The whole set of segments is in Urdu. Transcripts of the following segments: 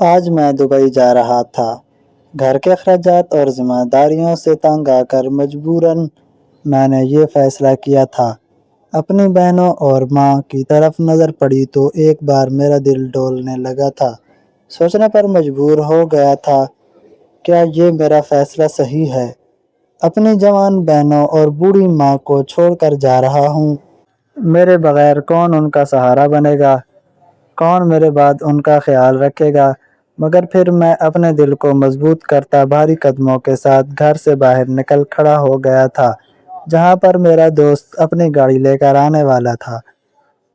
آج میں دبئی جا رہا تھا۔ گھر کے اخراجات اور ذمہ داریوں سے تنگ آ کر مجبوراً میں نے یہ فیصلہ کیا تھا۔ اپنی بہنوں اور ماں کی طرف نظر پڑی تو ایک بار میرا دل ڈولنے لگا تھا۔ سوچنے پر مجبور ہو گیا تھا، کیا یہ میرا فیصلہ صحیح ہے؟ اپنی جوان بہنوں اور بوڑھی ماں کو چھوڑ کر جا رہا ہوں۔ میرے بغیر کون ان کا سہارا بنے گا؟ کون میرے بعد ان کا خیال رکھے گا؟ مگر پھر میں اپنے دل کو مضبوط کرتا بھاری قدموں کے ساتھ گھر سے باہر نکل کھڑا ہو گیا تھا، جہاں پر میرا دوست اپنی گاڑی لے کر آنے والا تھا۔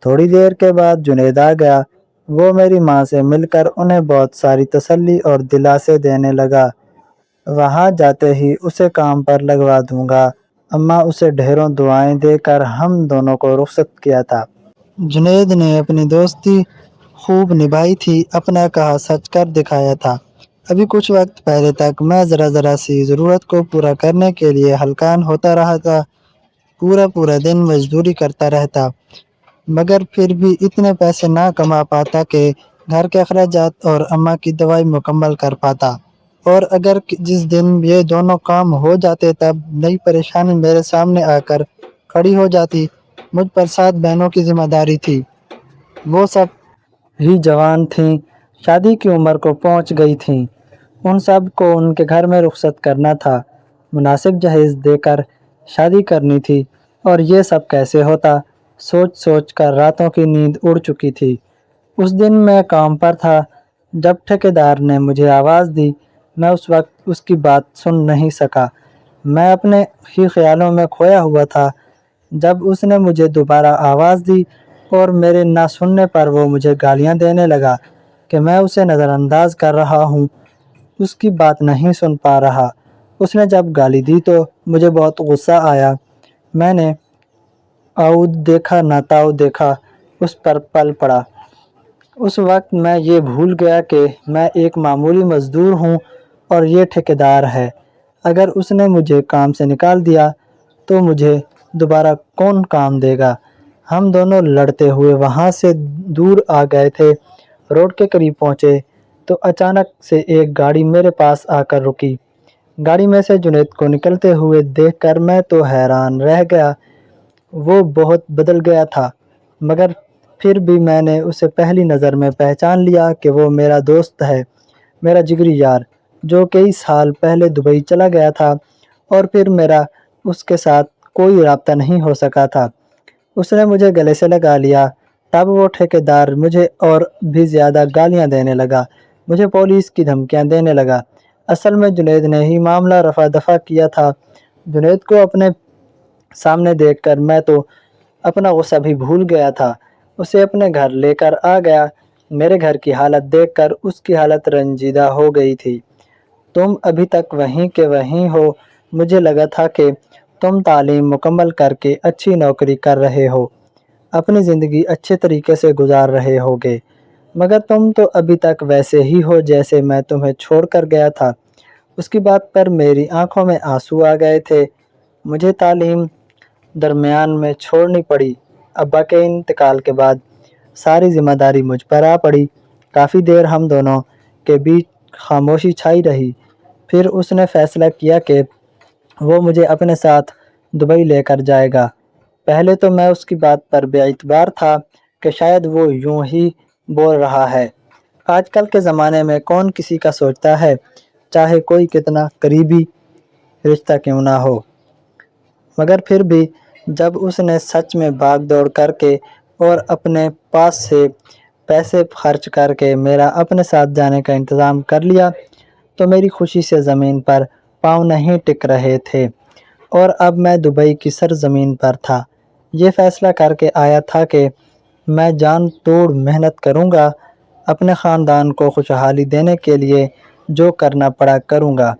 تھوڑی دیر کے بعد جنید آ گیا۔ وہ میری ماں سے مل کر انہیں بہت ساری تسلی اور دلاسے دینے لگا۔ وہاں جاتے ہی اسے کام پر لگوا دوں گا، اماں اسے ڈھیروں دعائیں دے کر ہم دونوں کو رخصت کیا تھا۔ جنید نے اپنی دوستی خوب نبھائی تھی، اپنا کہا سچ کر دکھایا تھا۔ ابھی کچھ وقت پہلے تک میں ذرا سی ضرورت کو پورا کرنے کے لیے ہلکان ہوتا رہا تھا، پورا دن مزدوری کرتا رہتا، مگر پھر بھی اتنے پیسے نہ کما پاتا کہ گھر کے اخراجات اور اماں کی دوائی مکمل کر پاتا۔ اور اگر جس دن یہ دونوں کام ہو جاتے تب نئی پریشانی میرے سامنے آ کر کھڑی ہو جاتی۔ مجھ پر 7 بہنوں کی ذمہ داری تھی۔ وہ سب ہی جوان تھیں، شادی کی عمر کو پہنچ گئی تھیں۔ ان سب کو ان کے گھر میں رخصت کرنا تھا، مناسب جہیز دے کر شادی کرنی تھی، اور یہ سب کیسے ہوتا؟ سوچ کر راتوں کی نیند اڑ چکی تھی۔ اس دن میں کام پر تھا جب ٹھیکیدار نے مجھے آواز دی۔ میں اس وقت اس کی بات سن نہیں سکا، میں اپنے ہی خیالوں میں کھویا ہوا تھا۔ جب اس نے مجھے دوبارہ آواز دی اور میرے نہ سننے پر وہ مجھے گالیاں دینے لگا کہ میں اسے نظر انداز کر رہا ہوں، اس کی بات نہیں سن پا رہا۔ اس نے جب گالی دی تو مجھے بہت غصہ آیا۔ میں نے اؤد دیکھا نہ تاؤ دیکھا، اس پر پل پڑا۔ اس وقت میں یہ بھول گیا کہ میں ایک معمولی مزدور ہوں اور یہ ٹھیکیدار ہے۔ اگر اس نے مجھے کام سے نکال دیا تو مجھے دوبارہ کون کام دے گا؟ ہم دونوں لڑتے ہوئے وہاں سے دور آ گئے تھے۔ روڈ کے قریب پہنچے تو اچانک سے ایک گاڑی میرے پاس آ کر رکی۔ گاڑی میں سے جنید کو نکلتے ہوئے دیکھ کر میں تو حیران رہ گیا۔ وہ بہت بدل گیا تھا، مگر پھر بھی میں نے اسے پہلی نظر میں پہچان لیا کہ وہ میرا دوست ہے، میرا جگری یار، جو کئی سال پہلے دبئی چلا گیا تھا اور پھر میرا اس کے ساتھ کوئی رابطہ نہیں ہو سکا تھا۔ اس نے مجھے گلے سے لگا لیا۔ تب وہ ٹھیکیدار مجھے اور بھی زیادہ گالیاں دینے لگا، مجھے پولیس کی دھمکیاں دینے لگا۔ اصل میں جنید نے ہی معاملہ رفع دفع کیا تھا۔ جنید کو اپنے سامنے دیکھ کر میں تو اپنا غصہ بھی بھول گیا تھا، اسے اپنے گھر لے کر آ گیا۔ میرے گھر کی حالت دیکھ کر اس کی حالت رنجیدہ ہو گئی تھی۔ تم ابھی تک وہیں کے وہیں ہو، مجھے لگا تھا کہ تم تعلیم مکمل کر کے اچھی نوکری کر رہے ہو، اپنی زندگی اچھے طریقے سے گزار رہے ہوگے، مگر تم تو ابھی تک ویسے ہی ہو جیسے میں تمہیں چھوڑ کر گیا تھا۔ اس کی بات پر میری آنکھوں میں آنسو آ گئے تھے۔ مجھے تعلیم درمیان میں چھوڑنی پڑی۔ ابا کے انتقال کے بعد ساری ذمہ داری مجھ پر آ پڑی۔ کافی دیر ہم دونوں کے بیچ خاموشی چھائی رہی۔ پھر اس نے فیصلہ کیا کہ وہ مجھے اپنے ساتھ دبئی لے کر جائے گا۔ پہلے تو میں اس کی بات پر بے اعتبار تھا کہ شاید وہ یوں ہی بول رہا ہے۔ آج کل کے زمانے میں کون کسی کا سوچتا ہے، چاہے کوئی کتنا قریبی رشتہ کیوں نہ ہو۔ مگر پھر بھی جب اس نے سچ میں بھاگ دوڑ کر کے اور اپنے پاس سے پیسے خرچ کر کے میرا اپنے ساتھ جانے کا انتظام کر لیا تو میری خوشی سے زمین پر پاؤں نہیں ٹک رہے تھے، اور اب میں دبئی کی سرزمین پر تھا۔ یہ فیصلہ کر کے آیا تھا کہ میں جان توڑ محنت کروں گا، اپنے خاندان کو خوشحالی دینے کے لیے جو کرنا پڑا کروں گا۔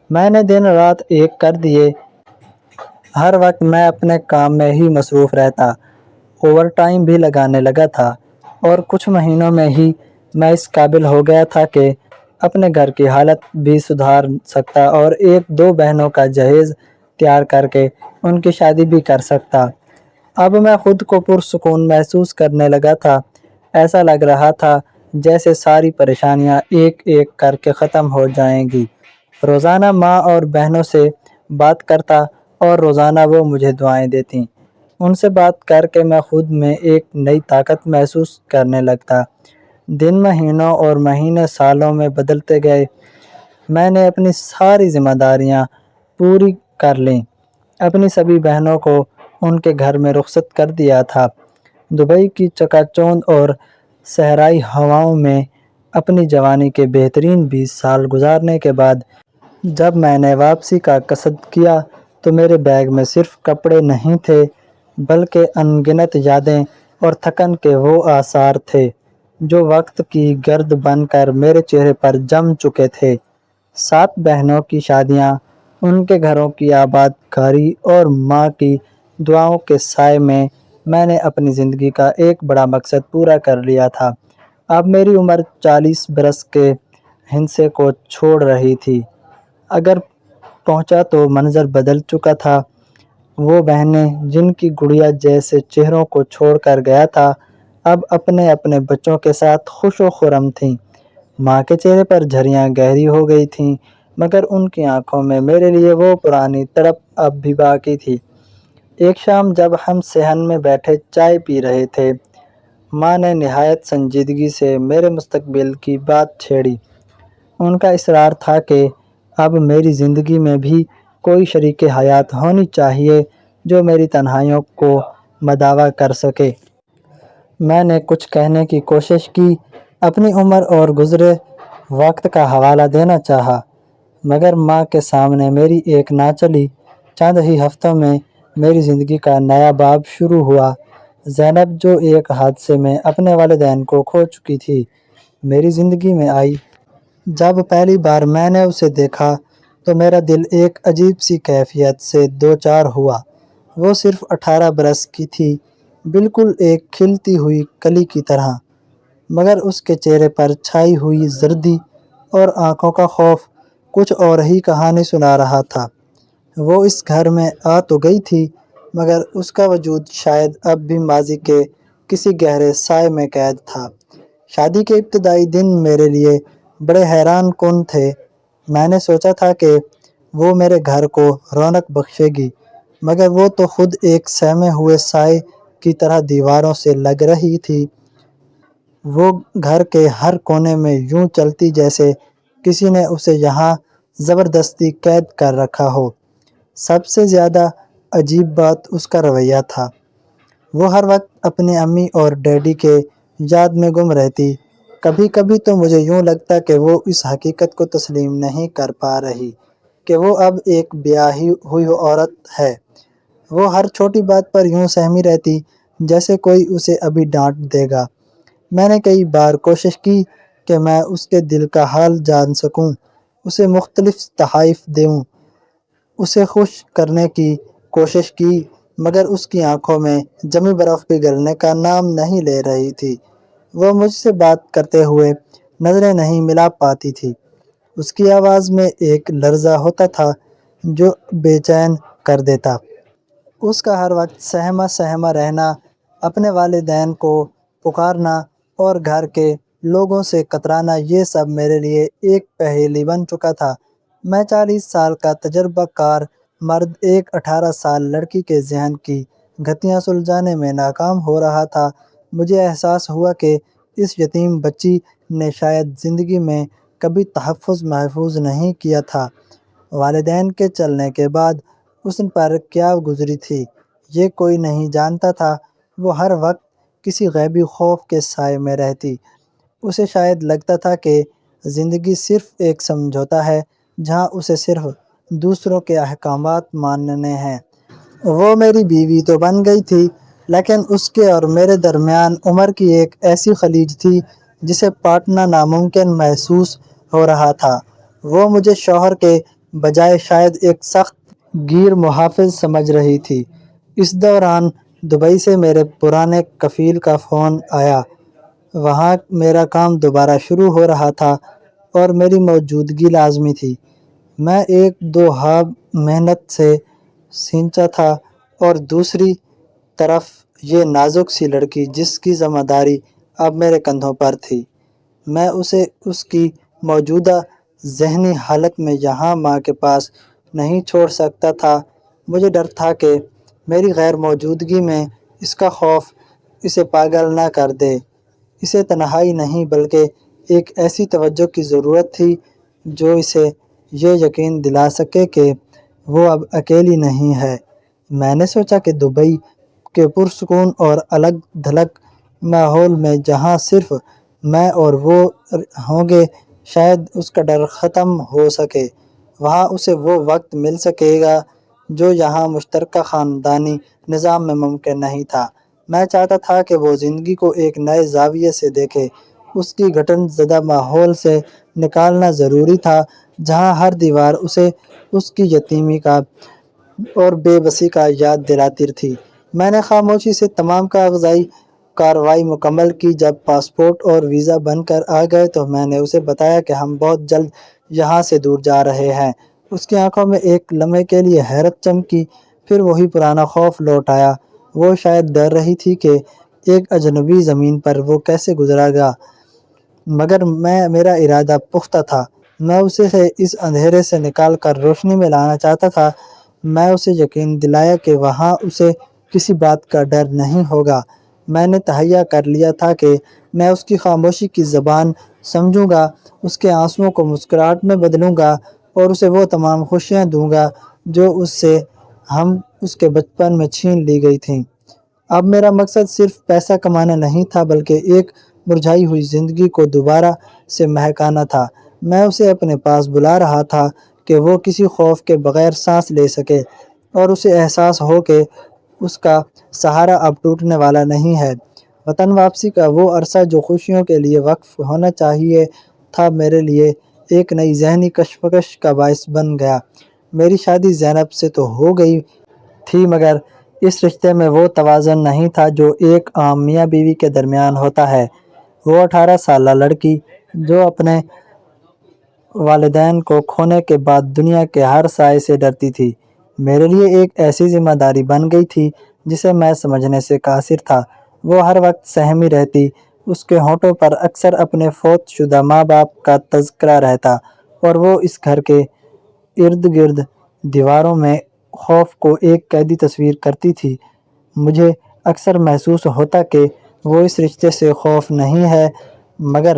میں نے دن رات ایک کر دیے۔ ہر وقت میں اپنے کام میں ہی مصروف رہتا، اوور ٹائم بھی لگانے لگا تھا، اور کچھ مہینوں میں ہی میں اس قابل ہو گیا تھا کہ اپنے گھر کی حالت بھی سدھار سکتا اور 1-2 بہنوں کا جہیز تیار کر کے ان کی شادی بھی کر سکتا۔ اب میں خود کو پرسکون محسوس کرنے لگا تھا۔ ایسا لگ رہا تھا جیسے ساری پریشانیاں ایک ایک کر کے ختم ہو جائیں گی۔ روزانہ ماں اور بہنوں سے بات کرتا اور روزانہ وہ مجھے دعائیں دیتی۔ ان سے بات کر کے میں خود میں ایک نئی طاقت محسوس کرنے لگتا۔ دن مہینوں اور مہینے سالوں میں بدلتے گئے۔ میں نے اپنی ساری ذمہ داریاں پوری کر لیں۔ اپنی سبھی بہنوں کو ان کے گھر میں رخصت کر دیا تھا۔ دبئی کی چکا چوند اور صحرائی ہواؤں میں اپنی جوانی کے بہترین 20 سال گزارنے کے بعد جب میں نے واپسی کا قصد کیا تو میرے بیگ میں صرف کپڑے نہیں تھے بلکہ ان گنت یادیں اور تھکن کے وہ آثار تھے جو وقت کی گرد بن کر میرے چہرے پر جم چکے تھے۔ 7 بہنوں کی شادیاں، ان کے گھروں کی آباد کاری اور ماں کی دعاؤں کے سائے میں نے اپنی زندگی کا ایک بڑا مقصد پورا کر لیا تھا۔ اب میری عمر 40 برس کے ہندسے کو چھوڑ رہی تھی۔ اگر پہنچا تو منظر بدل چکا تھا۔ وہ بہنیں جن کی گڑیا جیسے چہروں کو چھوڑ کر گیا تھا اب اپنے اپنے بچوں کے ساتھ خوش و خرم تھیں۔ ماں کے چہرے پر جھریاں گہری ہو گئی تھیں مگر ان کی آنکھوں میں میرے لیے وہ پرانی تڑپ اب بھی باقی تھی۔ ایک شام جب ہم صحن میں بیٹھے چائے پی رہے تھے، ماں نے نہایت سنجیدگی سے میرے مستقبل کی بات چھیڑی۔ ان کا اصرار تھا کہ اب میری زندگی میں بھی کوئی شریک حیات ہونی چاہیے جو میری تنہائیوں کو مداوا کر سکے۔ میں نے کچھ کہنے کی کوشش کی، اپنی عمر اور گزرے وقت کا حوالہ دینا چاہا، مگر ماں کے سامنے میری ایک نہ چلی۔ چند ہی ہفتوں میں میری زندگی کا نیا باب شروع ہوا۔ زینب جو ایک حادثے میں اپنے والدین کو کھو چکی تھی، میری زندگی میں آئی۔ جب پہلی بار میں نے اسے دیکھا تو میرا دل ایک عجیب سی کیفیت سے دوچار ہوا۔ وہ صرف 18 برس کی تھی، بالکل ایک کھلتی ہوئی کلی کی طرح، مگر اس کے چہرے پر چھائی ہوئی زردی اور آنکھوں کا خوف کچھ اور ہی کہانی سنا رہا تھا۔ وہ اس گھر میں آ تو گئی تھی مگر اس کا وجود شاید اب بھی ماضی کے کسی گہرے سائے میں قید تھا۔ شادی کے ابتدائی دن میرے لیے بڑے حیران کن تھے۔ میں نے سوچا تھا کہ وہ میرے گھر کو رونق بخشے گی، مگر وہ تو خود ایک سہمے ہوئے سائے کی طرح دیواروں سے لگ رہی تھی۔ وہ گھر کے ہر کونے میں یوں چلتی جیسے کسی نے اسے یہاں زبردستی قید کر رکھا ہو۔ سب سے زیادہ عجیب بات اس کا رویہ تھا۔ وہ ہر وقت اپنی امی اور ڈیڈی کے یاد میں گم رہتی۔ کبھی کبھی تو مجھے یوں لگتا کہ وہ اس حقیقت کو تسلیم نہیں کر پا رہی کہ وہ اب ایک بیاہی ہوئی عورت ہے۔ وہ ہر چھوٹی بات پر یوں سہمی رہتی جیسے کوئی اسے ابھی ڈانٹ دے گا۔ میں نے کئی بار کوشش کی کہ میں اس کے دل کا حال جان سکوں، اسے مختلف تحائف دوں، اسے خوش کرنے کی کوشش کی، مگر اس کی آنکھوں میں جمی برف پگھلنے کا نام نہیں لے رہی تھی۔ وہ مجھ سے بات کرتے ہوئے نظریں نہیں ملا پاتی تھی۔ اس کی آواز میں ایک لرزہ ہوتا تھا جو بے چین کر دیتا۔ اس کا ہر وقت سہما سہما رہنا، اپنے والدین کو پکارنا اور گھر کے لوگوں سے کترانا، یہ سب میرے لیے ایک پہیلی بن چکا تھا۔ میں 40 سال کا تجربہ کار مرد ایک 18 سال لڑکی کے ذہن کی گھتیاں سلجھانے میں ناکام ہو رہا تھا۔ مجھے احساس ہوا کہ اس یتیم بچی نے شاید زندگی میں کبھی تحفظ محفوظ نہیں کیا تھا۔ والدین کے چلنے کے بعد اس پر کیا گزری تھی یہ کوئی نہیں جانتا تھا۔ وہ ہر وقت کسی غیبی خوف کے سائے میں رہتی۔ اسے شاید لگتا تھا کہ زندگی صرف ایک سمجھوتا ہے جہاں اسے صرف دوسروں کے احکامات ماننے ہیں۔ وہ میری بیوی تو بن گئی تھی لیکن اس کے اور میرے درمیان عمر کی ایک ایسی خلیج تھی جسے پاٹنا ناممکن محسوس ہو رہا تھا۔ وہ مجھے شوہر کے بجائے شاید ایک سخت گیر محافظ سمجھ رہی تھی۔ اس دوران دبئی سے میرے پرانے کفیل کا فون آیا۔ وہاں میرا کام دوبارہ شروع ہو رہا تھا اور میری موجودگی لازمی تھی۔ میں ایک دو ہاتھ محنت سے سینچا تھا اور دوسری طرف یہ نازک سی لڑکی جس کی ذمہ داری اب میرے کندھوں پر تھی۔ میں اسے اس کی موجودہ ذہنی حالت میں یہاں ماں کے پاس نہیں چھوڑ سکتا تھا۔ مجھے ڈر تھا کہ میری غیر موجودگی میں اس کا خوف اسے پاگل نہ کر دے۔ اسے تنہائی نہیں بلکہ ایک ایسی توجہ کی ضرورت تھی جو اسے یہ یقین دلا سکے کہ وہ اب اکیلی نہیں ہے۔ میں نے سوچا کہ دبئی کے پرسکون اور الگ تھلگ ماحول میں جہاں صرف میں اور وہ ہوں گے شاید اس کا ڈر ختم ہو سکے، وہاں اسے وہ وقت مل سکے گا جو یہاں مشترکہ خاندانی نظام میں ممکن نہیں تھا۔ میں چاہتا تھا کہ وہ زندگی کو ایک نئے زاویے سے دیکھے۔ اس کی گھٹن زدہ ماحول سے نکالنا ضروری تھا جہاں ہر دیوار اسے اس کی یتیمی کا اور بے بسی کا یاد دلاتی تھی۔ میں نے خاموشی سے تمام کاغذی کارروائی مکمل کی۔ جب پاسپورٹ اور ویزا بن کر آ گئے تو میں نے اسے بتایا کہ ہم بہت جلد یہاں سے دور جا رہے ہیں۔ اس کی آنکھوں میں ایک لمحے کے لیے حیرت چمکی، پھر وہی پرانا خوف لوٹ آیا۔ وہ شاید ڈر رہی تھی کہ ایک اجنبی زمین پر وہ کیسے گزرے گا، مگر میرا ارادہ پختہ تھا۔ میں اسے اس اندھیرے سے نکال کر روشنی میں لانا چاہتا تھا۔ میں اسے یقین دلایا کہ وہاں اسے کسی بات کا ڈر نہیں ہوگا۔ میں نے تہیہ کر لیا تھا کہ میں اس کی خاموشی کی زبان سمجھوں گا، اس کے آنسوؤں کو مسکراہٹ میں بدلوں گا اور اسے وہ تمام خوشیاں دوں گا جو اس کے بچپن میں چھین لی گئی تھیں۔ اب میرا مقصد صرف پیسہ کمانا نہیں تھا بلکہ ایک مرجھائی ہوئی زندگی کو دوبارہ سے مہکانا تھا۔ میں اسے اپنے پاس بلا رہا تھا کہ وہ کسی خوف کے بغیر سانس لے سکے اور اسے احساس ہو کہ اس کا سہارا اب ٹوٹنے والا نہیں ہے۔ وطن واپسی کا وہ عرصہ جو خوشیوں کے لیے وقف ہونا چاہیے تھا میرے لیے ایک نئی ذہنی کشمکش کا باعث بن گیا۔ میری شادی زینب سے تو ہو گئی تھی مگر اس رشتے میں وہ توازن نہیں تھا جو ایک عام میاں بیوی کے درمیان ہوتا ہے۔ وہ 18 سالہ لڑکی جو اپنے والدین کو کھونے کے بعد دنیا کے ہر سائے سے ڈرتی تھی، میرے لیے ایک ایسی ذمہ داری بن گئی تھی جسے میں سمجھنے سے قاصر تھا۔ وہ ہر وقت سہمی رہتی، اس کے ہونٹوں پر اکثر اپنے فوت شدہ ماں باپ کا تذکرہ رہتا اور وہ اس گھر کے ارد گرد دیواروں میں خوف کو ایک قیدی تصویر کرتی تھی۔ مجھے اکثر محسوس ہوتا کہ وہ اس رشتے سے خوف نہیں ہے مگر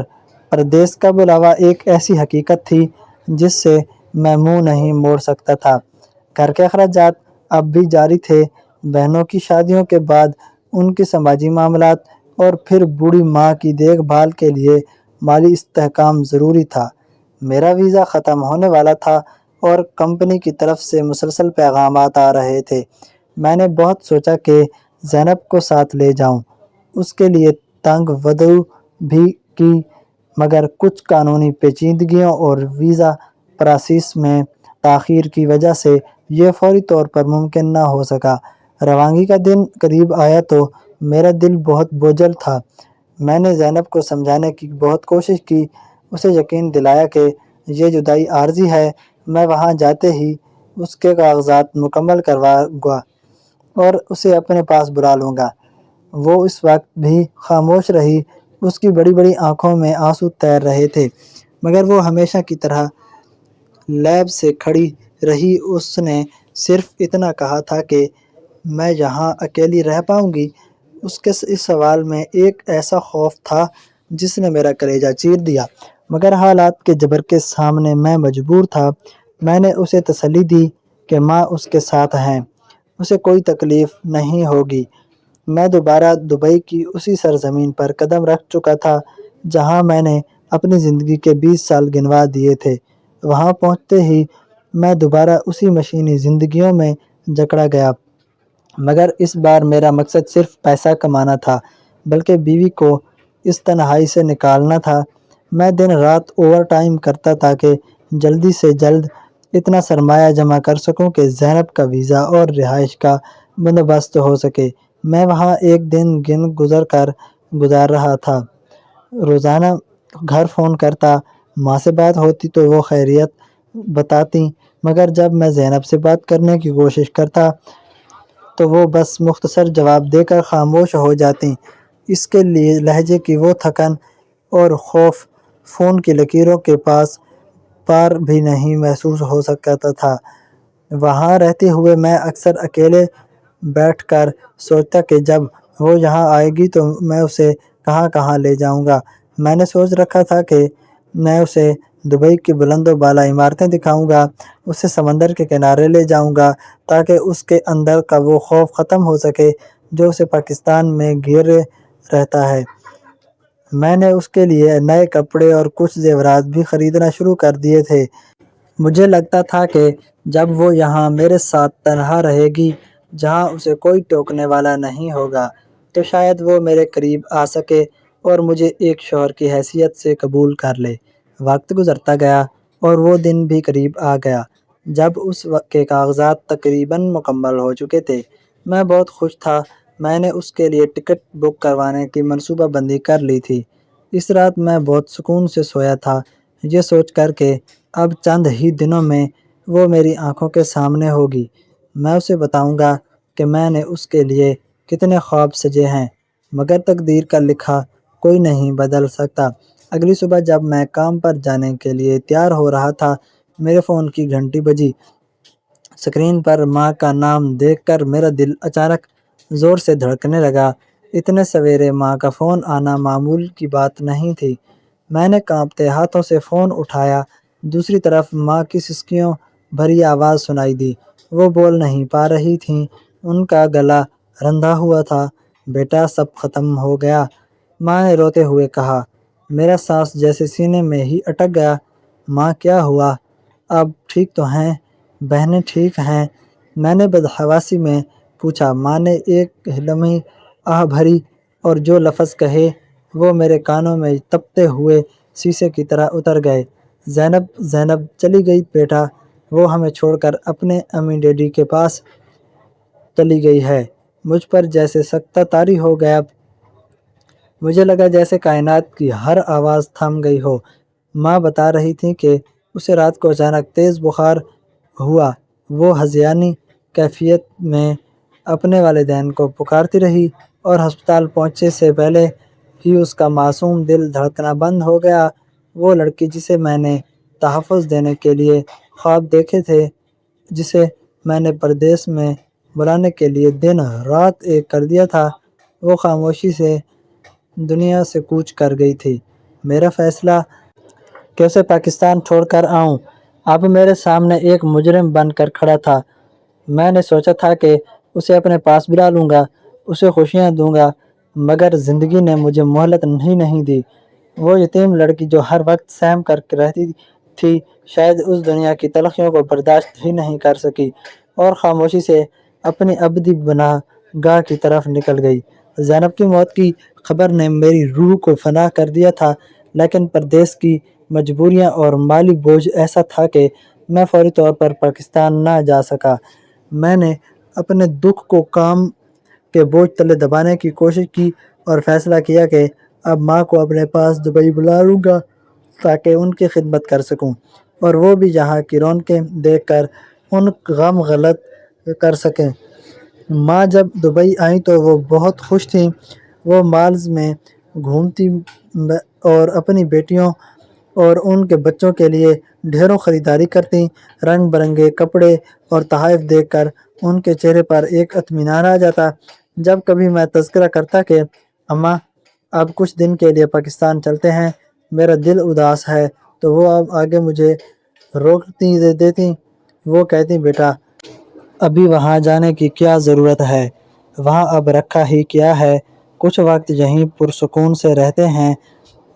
پردیس کا بلاوا ایک ایسی حقیقت تھی جس سے میں منہ نہیں موڑ سکتا تھا۔ گھر کے اخراجات اب بھی جاری تھے، بہنوں کی شادیوں کے بعد ان کے سماجی معاملات اور پھر بوڑھی ماں کی دیکھ بھال کے لیے مالی استحکام ضروری تھا۔ میرا ویزا ختم ہونے والا تھا اور کمپنی کی طرف سے مسلسل پیغامات آ رہے تھے۔ میں نے بہت سوچا کہ زینب کو ساتھ لے جاؤں، اس کے لیے تنگ ودو بھی کی مگر کچھ قانونی پیچیدگیوں اور ویزا پراسیس میں تاخیر کی وجہ سے یہ فوری طور پر ممکن نہ ہو سکا۔ روانگی کا دن قریب آیا تو میرا دل بہت بوجھل تھا۔ میں نے زینب کو سمجھانے کی بہت کوشش کی، اسے یقین دلایا کہ یہ جدائی عارضی ہے، میں وہاں جاتے ہی اس کے کاغذات مکمل کرواؤں گا اور اسے اپنے پاس بلا لوں گا۔ وہ اس وقت بھی خاموش رہی، اس کی بڑی بڑی آنکھوں میں آنسو تیر رہے تھے مگر وہ ہمیشہ کی طرح لیب سے کھڑی رہی۔ اس نے صرف اتنا کہا تھا کہ میں یہاں اکیلی رہ پاؤں گی۔ اس کے اس سوال میں ایک ایسا خوف تھا جس نے میرا کلیجہ چیر دیا مگر حالات کے جبر کے سامنے میں مجبور تھا۔ میں نے اسے تسلی دی کہ ماں اس کے ساتھ ہیں، اسے کوئی تکلیف نہیں ہوگی۔ میں دوبارہ دبئی کی اسی سرزمین پر قدم رکھ چکا تھا جہاں میں نے اپنی زندگی کے 20 سال گنوا دیے تھے۔ وہاں پہنچتے ہی میں دوبارہ اسی مشینی زندگیوں میں جکڑا گیا مگر اس بار میرا مقصد صرف پیسہ کمانا تھا بلکہ بیوی کو اس تنہائی سے نکالنا تھا۔ میں دن رات اوور ٹائم کرتا تاکہ جلدی سے جلد اتنا سرمایہ جمع کر سکوں کہ زینب کا ویزا اور رہائش کا بندوبست ہو سکے۔ میں وہاں ایک دن گزار رہا تھا، روزانہ گھر فون کرتا، ماں سے بات ہوتی تو وہ خیریت بتاتی مگر جب میں زینب سے بات کرنے کی کوشش کرتا تو وہ بس مختصر جواب دے کر خاموش ہو جاتی۔ اس کے لیے لہجے کی وہ تھکن اور خوف فون کی لکیروں کے پار بھی نہیں محسوس ہو سکتا تھا۔ وہاں رہتے ہوئے میں اکثر اکیلے بیٹھ کر سوچتا کہ جب وہ یہاں آئے گی تو میں اسے کہاں کہاں لے جاؤں گا۔ میں نے سوچ رکھا تھا کہ میں اسے دبئی کی بلند و بالا عمارتیں دکھاؤں گا، اسے سمندر کے کنارے لے جاؤں گا تاکہ اس کے اندر کا وہ خوف ختم ہو سکے جو اسے پاکستان میں گھیرے رہتا ہے۔ میں نے اس کے لیے نئے کپڑے اور کچھ زیورات بھی خریدنا شروع کر دیے تھے۔ مجھے لگتا تھا کہ جب وہ یہاں میرے ساتھ تنہا رہے گی، جہاں اسے کوئی ٹوکنے والا نہیں ہوگا، تو شاید وہ میرے قریب آ سکے اور مجھے ایک شوہر کی حیثیت سے قبول کر لے۔ وقت گزرتا گیا اور وہ دن بھی قریب آ گیا جب اس وقت کے کاغذات تقریباً مکمل ہو چکے تھے۔ میں بہت خوش تھا۔ میں نے اس کے لیے ٹکٹ بک کروانے کی منصوبہ بندی کر لی تھی۔ اس رات میں بہت سکون سے سویا تھا، یہ سوچ کر کہ اب چند ہی دنوں میں وہ میری آنکھوں کے سامنے ہوگی۔ میں اسے بتاؤں گا کہ میں نے اس کے لیے کتنے خواب سجے ہیں، مگر تقدیر کا لکھا کوئی نہیں بدل سکتا۔ اگلی صبح جب میں کام پر جانے کے لیے تیار ہو رہا تھا، میرے فون کی گھنٹی بجی۔ اسکرین پر ماں کا نام دیکھ کر میرا دل اچانک زور سے دھڑکنے لگا۔ اتنے سویرے ماں کا فون آنا معمول کی بات نہیں تھی۔ میں نے کانپتے ہاتھوں سے فون اٹھایا۔ دوسری طرف ماں کی سسکیوں بھری آواز سنائی دی۔ وہ بول نہیں پا رہی تھیں، ان کا گلا رندا ہوا تھا۔ بیٹا سب ختم ہو گیا، ماں نے روتے ہوئے کہا۔ میرا سانس جیسے سینے میں ہی اٹک گیا۔ ماں کیا ہوا؟ اب ٹھیک تو ہیں؟ بہنیں ٹھیک ہیں؟ میں نے بدحواسی میں پوچھا۔ ماں نے ایک لمحی آہ بھری اور جو لفظ کہے وہ میرے کانوں میں تپتے ہوئے شیشے کی طرح اتر گئے۔ زینب زینب چلی گئی بیٹا، وہ ہمیں چھوڑ کر اپنے امی ڈیڈی کے پاس چلی گئی ہے۔ مجھ پر جیسے سکتہ طاری ہو گیا۔ مجھے لگا جیسے کائنات کی ہر آواز تھم گئی ہو۔ ماں بتا رہی تھیں کہ اسے رات کو اچانک تیز بخار ہوا۔ وہ ہذیانی کیفیت میں اپنے والدین کو پکارتی رہی اور ہسپتال پہنچنے سے پہلے ہی اس کا معصوم دل دھڑکنا بند ہو گیا۔ وہ لڑکی جسے میں نے تحفظ دینے کے لیے خواب دیکھے تھے، جسے میں نے پردیس میں بلانے کے لیے دن رات ایک کر دیا تھا، وہ خاموشی سے دنیا سے کوچ کر گئی تھی۔ میرا فیصلہ کہ اسے پاکستان چھوڑ کر آؤں اب میرے سامنے ایک مجرم بن کر کھڑا تھا۔ میں نے سوچا تھا کہ اسے اپنے پاس بلا لوں گا، اسے خوشیاں دوں گا، مگر زندگی نے مجھے مہلت ہی نہیں دی۔ وہ یتیم لڑکی جو ہر وقت سہم کر رہتی تھی، شاید اس دنیا کی تلخیوں کو برداشت ہی نہیں کر سکی اور خاموشی سے اپنی ابدی پناہ گاہ کی طرف نکل گئی۔ زینب کی موت کی خبر نے میری روح کو فنا کر دیا تھا، لیکن پردیس کی مجبوریاں اور مالی بوجھ ایسا تھا کہ میں فوری طور پر پاکستان نہ جا سکا۔ میں نے اپنے دکھ کو کام کے بوجھ تلے دبانے کی کوشش کی اور فیصلہ کیا کہ اب ماں کو اپنے پاس دبئی بلا لوں گا تاکہ ان کی خدمت کر سکوں اور وہ بھی یہاں کی رونقیں دیکھ کر ان غم غلط کر سکیں۔ ماں جب دبئی آئیں تو وہ بہت خوش تھیں۔ وہ مالز میں گھومتی اور اپنی بیٹیوں اور ان کے بچوں کے لیے ڈھیروں خریداری کرتیں۔ رنگ برنگے کپڑے اور تحائف دیکھ کر ان کے چہرے پر ایک اطمینان آ جاتا۔ جب کبھی میں تذکرہ کرتا کہ اماں اب کچھ دن کے لیے پاکستان چلتے ہیں، میرا دل اداس ہے، تو وہ اب آگے مجھے روکتی دیتیں۔ وہ کہتیں بیٹا ابھی وہاں جانے کی کیا ضرورت ہے، وہاں اب رکھا ہی کیا ہے، کچھ وقت یہیں پرسکون سے رہتے ہیں،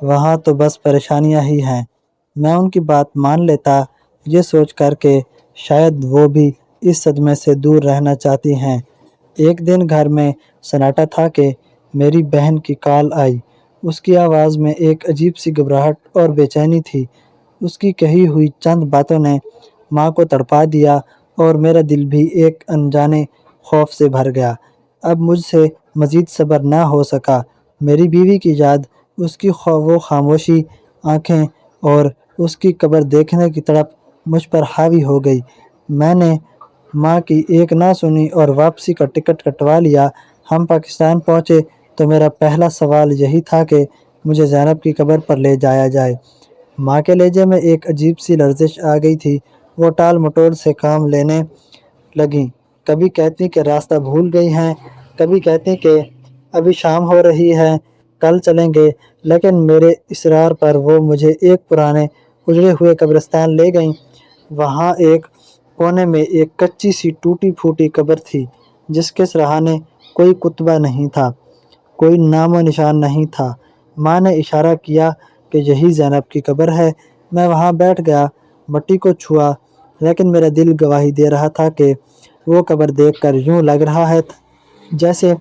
وہاں تو بس پریشانیاں ہی ہیں۔ میں ان کی بات مان لیتا، یہ سوچ کر کہ شاید وہ بھی اس صدمے سے دور رہنا چاہتی ہیں۔ ایک دن گھر میں سناٹا تھا کہ میری بہن کی کال آئی۔ اس کی آواز میں ایک عجیب سی گھبراہٹ اور بے چینی تھی۔ اس کی کہی ہوئی چند باتوں نے ماں کو تڑپا دیا اور میرا دل بھی ایک انجانے خوف سے بھر گیا۔ اب مجھ سے مزید صبر نہ ہو سکا۔ میری بیوی کی یاد، اس کی وہ خاموشی آنکھیں اور اس کی قبر دیکھنے کی تڑپ مجھ پر حاوی ہو گئی۔ میں نے ماں کی ایک نہ سنی اور واپسی کا ٹکٹ کٹوا لیا۔ ہم پاکستان پہنچے تو میرا پہلا سوال یہی تھا کہ مجھے زینب کی قبر پر لے جایا جائے۔ ماں کے لہجے میں ایک عجیب سی لرزش آ گئی تھی۔ وہ ٹال مٹول سے کام لینے لگیں، کبھی کہتی کہ راستہ بھول گئی ہیں، کبھی کہتی کہ ابھی شام ہو رہی ہے، کل چلیں گے۔ لیکن میرے اصرار پر وہ مجھے ایک پرانے اجڑے ہوئے قبرستان لے گئیں۔ وہاں ایک کونے میں ایک کچی سی ٹوٹی پھوٹی قبر تھی، جس کے سرہانے کوئی کتبہ نہیں تھا، کوئی نام و نشان نہیں تھا۔ ماں نے اشارہ کیا کہ یہی زینب کی قبر ہے۔ میں وہاں بیٹھ گیا، مٹی کو چھوا، لیکن میرا دل گواہی دے رہا تھا کہ وہ قبر دیکھ کر یوں لگ رہا ہے جیسے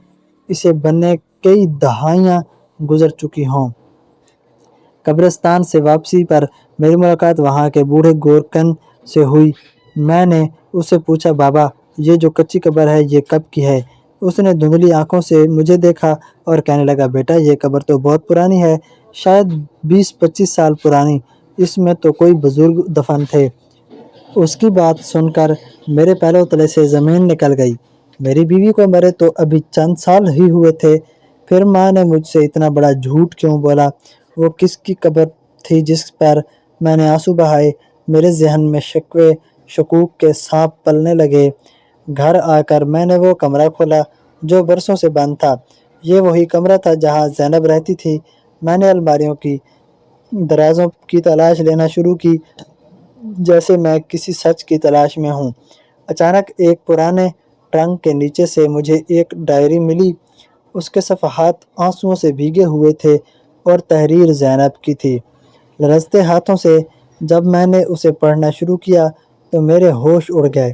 اسے بننے کئی دہائیاں گزر چکی ہوں۔ قبرستان سے واپسی پر میری ملاقات وہاں کے بوڑھے گورکن سے ہوئی۔ میں نے اس سے پوچھا، بابا یہ جو کچی قبر ہے یہ کب کی ہے؟ اس نے دھندلی آنکھوں سے مجھے دیکھا اور کہنے لگا، بیٹا یہ قبر تو بہت پرانی ہے، شاید 20-25 سال پرانی، اس میں تو کوئی بزرگ دفن تھے۔ اس کی بات سن کر میرے پہلو تلے سے زمین نکل گئی۔ میری بیوی کو مرے تو ابھی چند سال ہی ہوئے تھے، پھر ماں نے مجھ سے اتنا بڑا جھوٹ کیوں بولا؟ وہ کس کی قبر تھی جس پر میں نے آنسو بہائے؟ میرے ذہن میں شکوے شکوک کے سانپ پلنے لگے۔ گھر آ کر میں نے وہ کمرہ کھولا جو برسوں سے بند تھا۔ یہ وہی کمرہ تھا جہاں زینب رہتی تھی۔ میں نے الماریوں کی درازوں کی تلاش لینا شروع کی، جیسے میں کسی سچ کی تلاش میں ہوں۔ اچانک ایک پرانے ٹرنک کے نیچے سے مجھے ایک ڈائری ملی۔ اس کے صفحات آنسوؤں سے بھیگے ہوئے تھے اور تحریر زینب کی تھی۔ لرزتے ہاتھوں سے جب میں نے اسے پڑھنا شروع کیا تو میرے ہوش اڑ گئے۔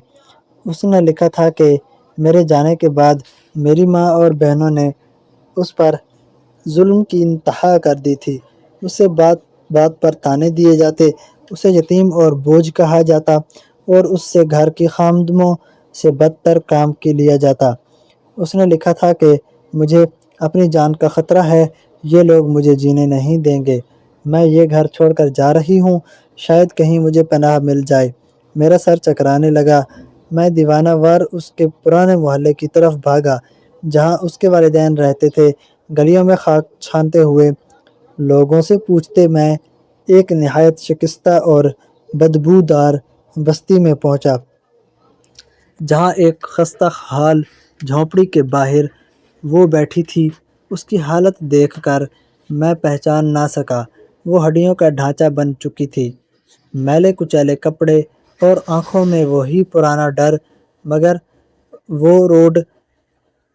اس نے لکھا تھا کہ میرے جانے کے بعد میری ماں اور بہنوں نے اس پر ظلم کی انتہا کر دی تھی۔ اسے بات بات پر طعنے دیے جاتے، اسے یتیم اور بوجھ کہا جاتا اور اس سے گھر کی خادموں سے بدتر کام کی لیا جاتا۔ اس نے لکھا تھا کہ مجھے اپنی جان کا خطرہ ہے، یہ لوگ مجھے جینے نہیں دیں گے، میں یہ گھر چھوڑ کر جا رہی ہوں، شاید کہیں مجھے پناہ مل جائے۔ میرا سر چکرانے لگا۔ میں دیوانہ وار اس کے پرانے محلے کی طرف بھاگا جہاں اس کے والدین رہتے تھے۔ گلیوں میں خاک چھانتے ہوئے لوگوں سے پوچھتے میں ایک نہایت شکستہ اور بدبودار بستی میں پہنچا، جہاں ایک خستہ حال جھونپڑی کے باہر وہ بیٹھی تھی۔ اس کی حالت دیکھ کر میں پہچان نہ سکا۔ وہ ہڈیوں کا ڈھانچہ بن چکی تھی، میلے کچیلے کپڑے اور آنکھوں میں وہی پرانا ڈر، مگر وہ روڈ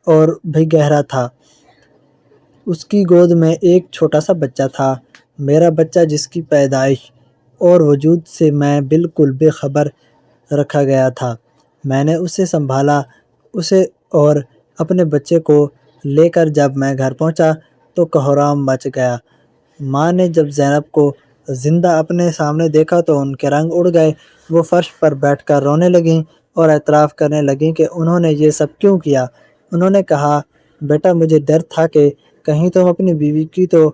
اور بھی گہرا تھا۔ اس کی گود میں ایک چھوٹا سا بچہ تھا، میرا بچہ جس کی پیدائش اور وجود سے میں بالکل بے خبر رکھا گیا تھا۔ میں نے اسے سنبھالا، اسے اور اپنے بچے کو لے کر جب میں گھر پہنچا تو کوہرام مچ گیا۔ ماں نے جب زینب کو زندہ اپنے سامنے دیکھا تو ان کے رنگ اڑ گئے۔ وہ فرش پر بیٹھ کر رونے لگیں اور اعتراف کرنے لگیں کہ انہوں نے یہ سب کیوں کیا۔ انہوں نے کہا، بیٹا مجھے ڈر تھا کہ کہیں تم اپنی بیوی کی تو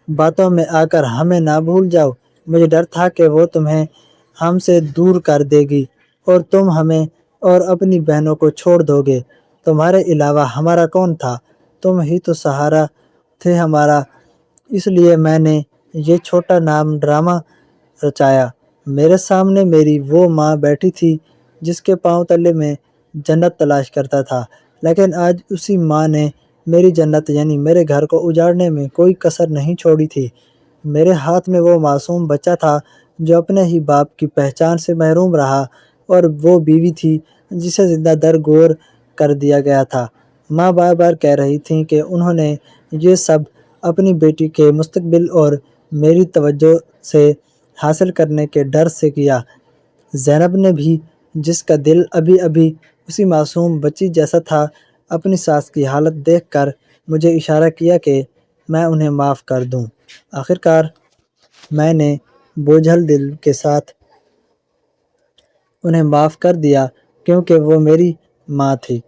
باتوں میں آ کر ہمیں نہ بھول جاؤ۔ مجھے ڈر تھا کہ وہ تمہیں ہم سے دور کر دے گی اور تم ہمیں اور اپنی بہنوں کو چھوڑ دو گے۔ تمہارے علاوہ ہمارا کون تھا؟ تم ہی تو سہارا تھے ہمارا۔ اس لیے میں نے یہ چھوٹا نام ڈرامہ رچایا۔ میرے سامنے میری وہ ماں بیٹھی تھی جس کے پاؤں تلے میں جنت تلاش کرتا تھا، لیکن آج اسی ماں نے میری جنت یعنی میرے گھر کو اجاڑنے میں کوئی کسر نہیں چھوڑی تھی۔ میرے ہاتھ میں وہ معصوم بچہ تھا جو اپنے ہی باپ کی پہچان سے محروم رہا، اور وہ بیوی تھی جسے زندہ درگور کر دیا گیا تھا۔ ماں بار بار کہہ رہی تھیں کہ انہوں نے یہ سب اپنی بیٹی کے مستقبل اور میری توجہ سے حاصل کرنے کے ڈر سے کیا۔ زینب نے بھی، جس کا دل ابھی ابھی اسی معصوم بچی جیسا تھا، اپنی ساس کی حالت دیکھ کر مجھے اشارہ کیا کہ میں انہیں معاف کر دوں۔ آخرکار میں نے بوجھل دل کے ساتھ انہیں معاف کر دیا، کیونکہ وہ میری ماں تھی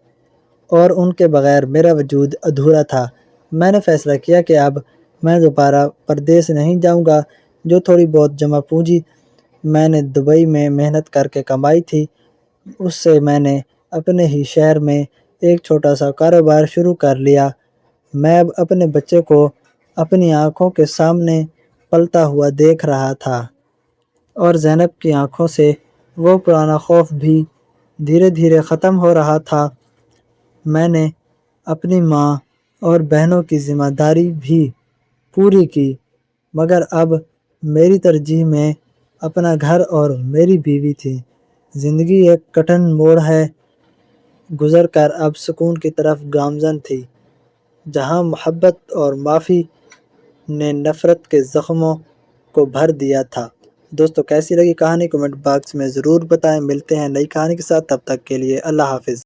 اور ان کے بغیر میرا وجود ادھورا تھا۔ میں نے فیصلہ کیا کہ اب میں دوبارہ پردیس نہیں جاؤں گا۔ جو تھوڑی بہت جمع پونجی میں نے دبئی میں محنت کر کے کمائی تھی، اس سے میں نے اپنے ہی شہر میں ایک چھوٹا سا کاروبار شروع کر لیا۔ میں اب اپنے بچے کو اپنی آنکھوں کے سامنے پلتا ہوا دیکھ رہا تھا۔ اور زینب کی آنکھوں سے وہ پرانا خوف بھی دھیرے دھیرے ختم ہو رہا تھا۔ میں نے اپنی ماں اور بہنوں کی ذمہ داری بھی پوری کی، مگر اب میری ترجیح میں اپنا گھر اور میری بیوی تھی۔ زندگی ایک کٹھن موڑ ہے گزر کر اب سکون کی طرف گامزن تھی، جہاں محبت اور معافی نے نفرت کے زخموں کو بھر دیا تھا۔ دوستو کیسی لگی کہانی کمنٹ باکس میں ضرور بتائیں۔ ملتے ہیں نئی کہانی کے ساتھ، تب تک کے لیے اللہ حافظ۔